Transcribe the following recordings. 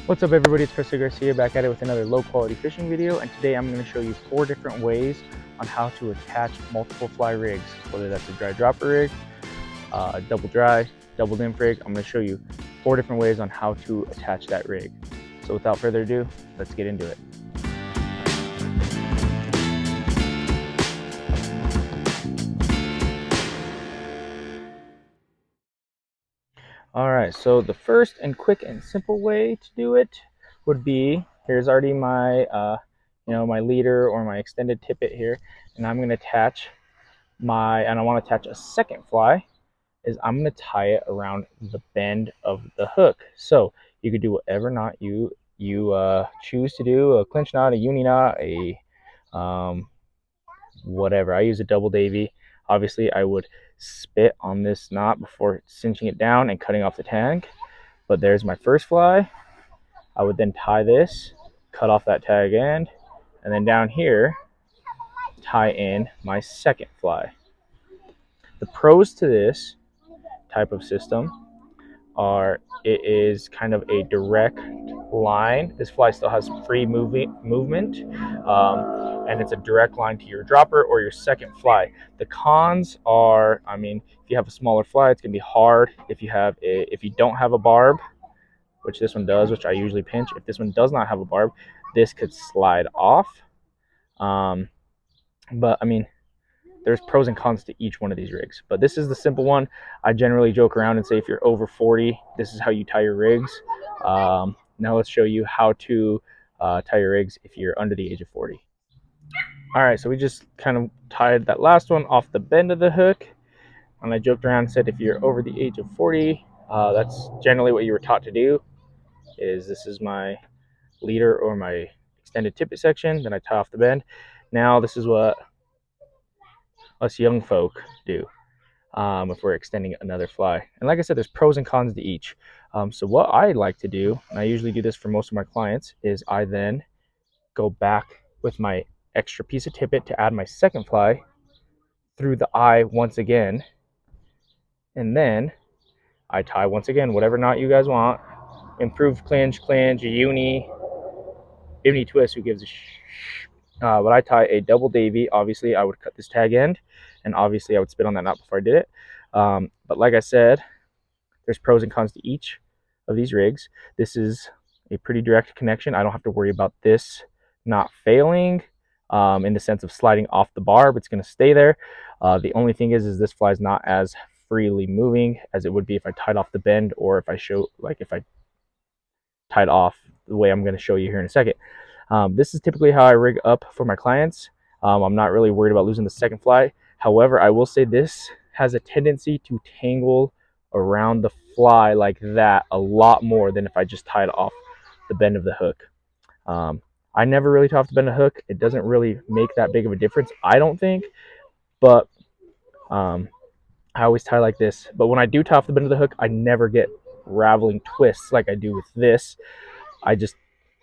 What's up everybody, it's Chris Garcia back at it with another low quality fishing video, and today I'm going to show you 4 different ways on how to attach multiple fly rigs, whether that's a dry dropper rig, double dry, double nymph rig. I'm going to show you 4 different ways on how to attach that rig. So without further ado, let's get into it. Alright, so the first and quick and simple way to do it would be, here's already my my leader or my extended tippet here, and I'm going to attach and I want to attach a second fly, is I'm going to tie it around the bend of the hook. So you could do whatever knot you choose to do, a clinch knot, a uni knot, a whatever. I use a double Davy. Obviously I would spit on this knot before cinching it down and cutting off the tag. But there's my first fly. I would then tie this, cut off that tag end, and then down here tie in my second fly. The pros to this type of system are it is kind of a direct line. This fly still has free movement, and it's a direct line to your dropper or your second fly. The cons are, I mean, if you have a smaller fly, it's gonna be hard. If you don't have a barb, which this one does, which I usually pinch. If this one does not have a barb, this could slide off. But I mean, there's pros and cons to each one of these rigs, but this is the simple one. I generally joke around and say if you're over 40, this is how you tie your rigs. Now let's show you how to tie your rigs if you're under the age of 40. All right, so we just kind of tied that last one off the bend of the hook, and I joked around and said if you're over the age of 40, that's generally what you were taught to do. This is my leader or my extended tippet section, then I tie off the bend. Now this is what us young folk do if we're extending another fly. And like I said, there's pros and cons to each. So what I like to do, and I usually do this for most of my clients, is I then go back with my extra piece of tippet to add my second fly through the eye once again, and then I tie once again whatever knot you guys want. Improved clinch, uni twist, who gives a but I tie a double Davy. Obviously I would cut this tag end, and obviously I would spit on that knot before I did it. But like I said, there's pros and cons to each of these rigs. This is a pretty direct connection. I don't have to worry about this not failing in the sense of sliding off the barb. It's going to stay there. The only thing is this fly is not as freely moving as it would be if I tied off the bend, or if I tied off the way I'm going to show you here in a second. This is typically how I rig up for my clients. I'm not really worried about losing the second fly. However, I will say this has a tendency to tangle around the fly like that a lot more than if I just tied off the bend of the hook. I never really tie off the bend of the hook. It doesn't really make that big of a difference, I don't think, but I always tie like this. But when I do tie off the bend of the hook, I never get raveling twists like I do with this. I just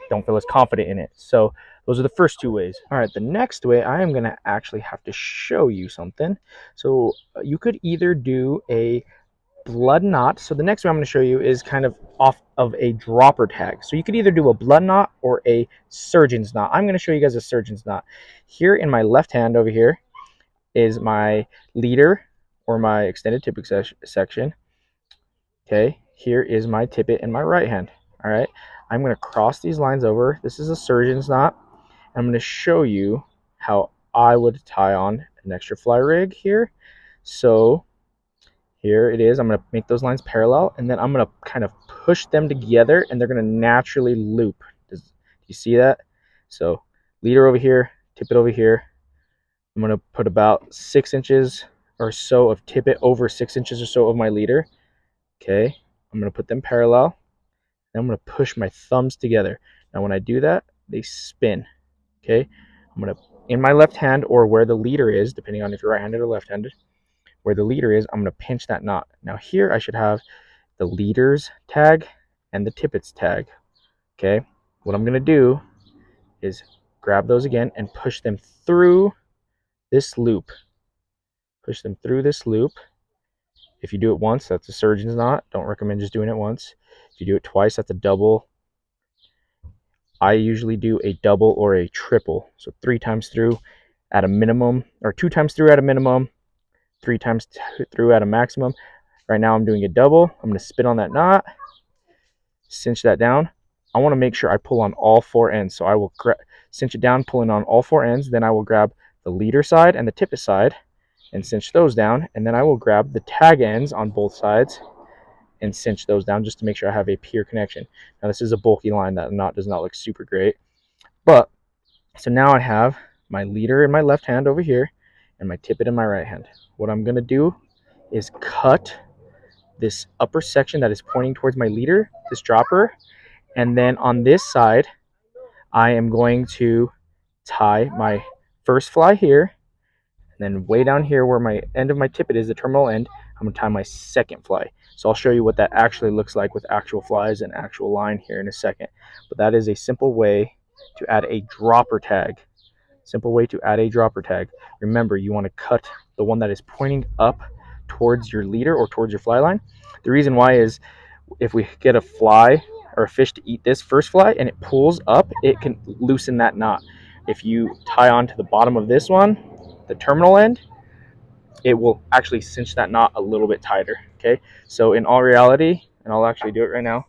don't feel as confident in it. So those are the first 2 ways. All right, the next way, I am going to actually have to show you something. So you could either do a blood knot. So the next way I'm going to show you is kind of off of a dropper tag. So you could either do a blood knot or a surgeon's knot. I'm going to show you guys a surgeon's knot. Here in my left hand over here is my leader or my extended tippet section. Okay, here is my tippet in my right hand. All right, I'm going to cross these lines over. This is a surgeon's knot. I'm going to show you how I would tie on an extra fly rig here. So here it is. I'm going to make those lines parallel, and then I'm going to kind of push them together, and they're going to naturally loop. Do you see that? So leader over here, tippet over here. I'm going to put about 6 inches or so of tippet over 6 inches or so of my leader. Okay, I'm going to put them parallel. Then I'm going to push my thumbs together. Now when I do that, they spin. Okay, I'm going to, in my left hand, or where the leader is, depending on if you're right-handed or left-handed, where the leader is, I'm going to pinch that knot. Now here I should have the leader's tag and the tippet's tag. Okay, what I'm going to do is grab those again and push them through this loop. Push them through this loop. If you do it once, that's a surgeon's knot. Don't recommend just doing it once. If you do it twice, that's a double I usually do a double or a triple. So 3 times through at a minimum, or 2 times through at a minimum, 3 times through at a maximum. Right now I'm doing a double. I'm going to spin on that knot, cinch that down. I want to make sure I pull on all 4 ends. So I will cinch it down, pulling on all 4 ends. Then I will grab the leader side and the tippet side and cinch those down. And then I will grab the tag ends on both sides and cinch those down just to make sure I have a pure connection. Now this is a bulky line. That knot does not look super great. But, so now I have my leader in my left hand over here and my tippet in my right hand. What I'm going to do is cut this upper section that is pointing towards my leader, this dropper, and then on this side, I am going to tie my first fly here, and then way down here where my end of my tippet is, the terminal end, I'm going to tie my second fly. So I'll show you what that actually looks like with actual flies and actual line here in a second. But that is a simple way to add a dropper tag. Simple way to add a dropper tag. Remember, you want to cut the one that is pointing up towards your leader or towards your fly line. The reason why is if we get a fly or a fish to eat this first fly and it pulls up, it can loosen that knot. If you tie on to the bottom of this one, the terminal end, it will actually cinch that knot a little bit tighter. Okay, so in all reality, and I'll actually do it right now,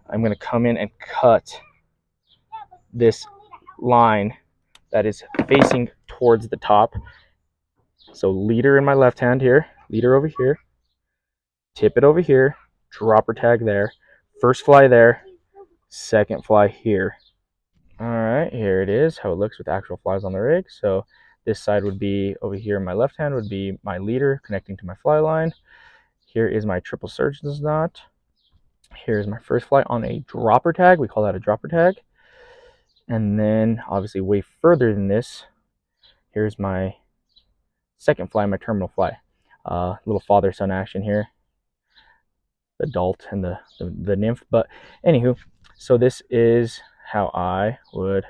I'm going to come in and cut this line that is facing towards the top. So leader in my left hand here, leader over here, tippet over here, dropper tag there, first fly there, second fly here. All right, here it is, how it looks with actual flies on the rig. So this side would be over here in my left hand would be my leader connecting to my fly line. Here is my triple surgeon's knot. Here's my first fly on a dropper tag. We call that a dropper tag. And then obviously way further than this, here's my second fly, my terminal fly. Little father-son action here. The adult and the nymph. But anywho, so this is how I would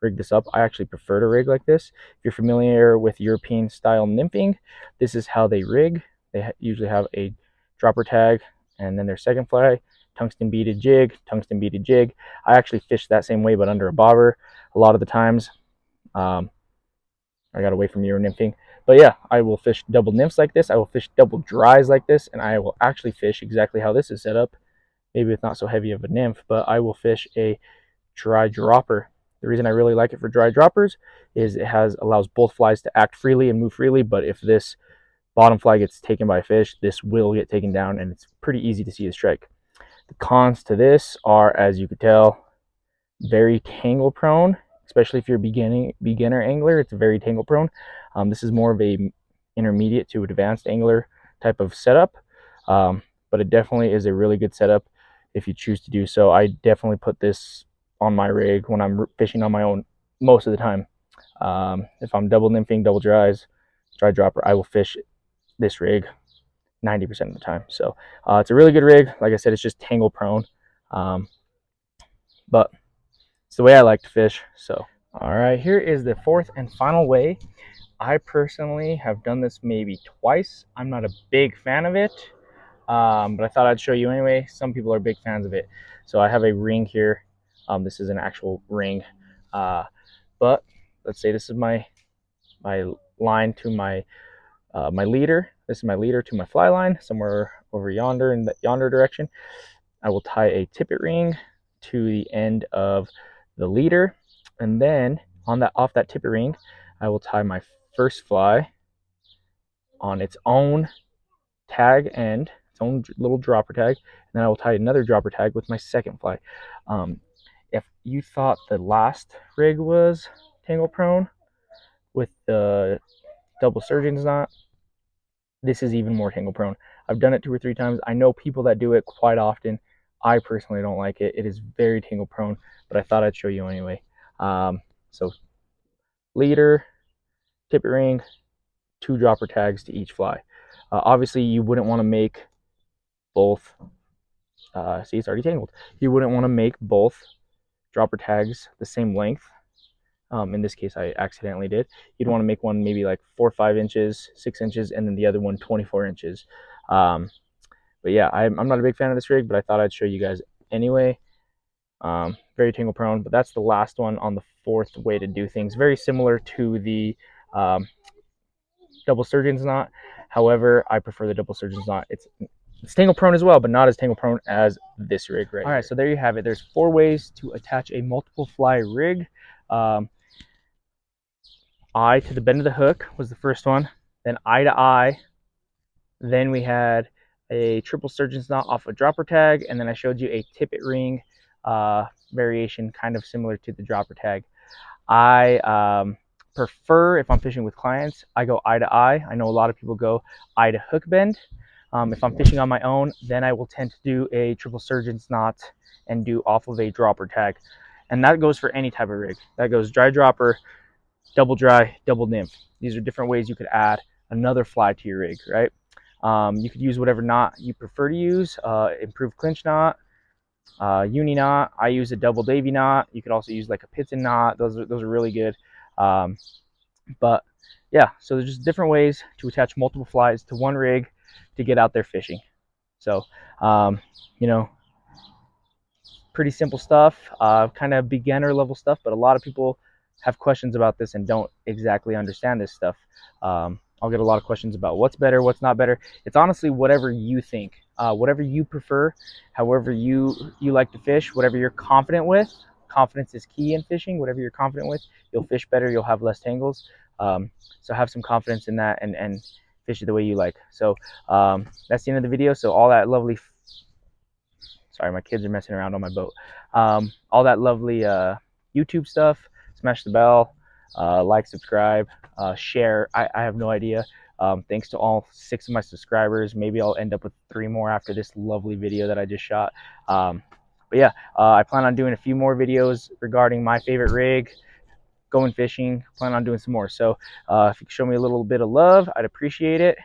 rig this up. I actually prefer to rig like this. If you're familiar with European style nymphing, this is how they rig. They usually have a dropper tag and then their second fly, tungsten beaded jig, tungsten beaded jig. I actually fish that same way but under a bobber a lot of the times. I got away from Euro nymphing. But yeah, I will fish double nymphs like this. I will fish double dries like this, and I will actually fish exactly how this is set up. Maybe it's not so heavy of a nymph, but I will fish a dry dropper. The reason I really like it for dry droppers is it allows both flies to act freely and move freely, but if this bottom fly gets taken by a fish, this will get taken down, and it's pretty easy to see the strike. The cons to this are, as you could tell, very tangle prone, especially if you're a beginner angler. It's very tangle prone. This is more of a intermediate to advanced angler type of setup, but it definitely is a really good setup if you choose to do so. I definitely put this on my rig when I'm fishing on my own most of the time. If I'm double nymphing, double dries, dry dropper, I will fish this rig 90% of the time. So it's a really good rig. Like I said, it's just tangle prone, but it's the way I like to fish. So all right, here is the fourth and final way. I personally have done this maybe twice. I'm not a big fan of it, but I thought I'd show you anyway. Some people are big fans of it. So I have a ring here. This is an actual ring, but let's say this is my line to my my leader. This is my leader to my fly line, somewhere over yonder in the yonder direction. I will tie a tippet ring to the end of the leader, and then off that tippet ring, I will tie my first fly on its own tag end, its own little dropper tag, and then I will tie another dropper tag with my second fly. If you thought the last rig was tangle prone with the double surgeon's knot, this is even more tangle prone. I've done it 2 or 3 times. I know people that do it quite often. I personally don't like it. It is very tangle prone, but I thought I'd show you anyway. So leader, tippet ring, 2 dropper tags to each fly. Obviously, you wouldn't want to make both. See, it's already tangled. You wouldn't want to make both dropper tags the same length. In this case, I accidentally did. You'd want to make one maybe like 4 or 5 inches, 6 inches, and then the other one 24 inches. But yeah, I'm not a big fan of this rig, but I thought I'd show you guys anyway. very tangle prone. But that's the last one on the fourth way to do things. Very similar to the double surgeon's knot. However, I prefer the double surgeon's knot. It's tangle prone as well, but not as tangle prone as this rig right here. All right, so there you have it. There's 4 ways to attach a multiple fly rig. Eye to the bend of the hook was the first one, then eye to eye. Then we had a triple surgeon's knot off a dropper tag, and then I showed you a tippet ring variation, kind of similar to the dropper tag. I prefer, if I'm fishing with clients, I go eye to eye. I know a lot of people go eye to hook bend. If I'm fishing on my own, then I will tend to do a triple surgeon's knot and do off of a dropper tag. And that goes for any type of rig. That goes dry dropper, double dry, double nymph. These are different ways you could add another fly to your rig, right? You could use whatever knot you prefer to use. Improved clinch knot, uni knot. I use a double Davy knot. You could also use like a Pitson knot. Those are really good. But yeah, so there's just different ways to attach multiple flies to one rig to get out there fishing. So you know, pretty simple stuff, kind of beginner level stuff, but a lot of people have questions about this and don't exactly understand this stuff. I'll get a lot of questions about what's better, what's not better. It's honestly whatever you think, whatever you prefer, however you like to fish, whatever you're confident with. Confidence is key in fishing. Whatever you're confident with, you'll fish better, you'll have less tangles. So have some confidence in that and fish it the way you like. So that's the end of the video. So all that lovely, sorry, my kids are messing around on my boat. All that lovely YouTube stuff, smash the bell, like, subscribe, share. I have no idea. Thanks to all 6 of my subscribers. Maybe I'll end up with 3 more after this lovely video that I just shot. But yeah, I plan on doing a few more videos regarding my favorite rig, going fishing. Plan on doing some more. So if you could show me a little bit of love, I'd appreciate it.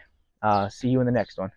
See you in the next one.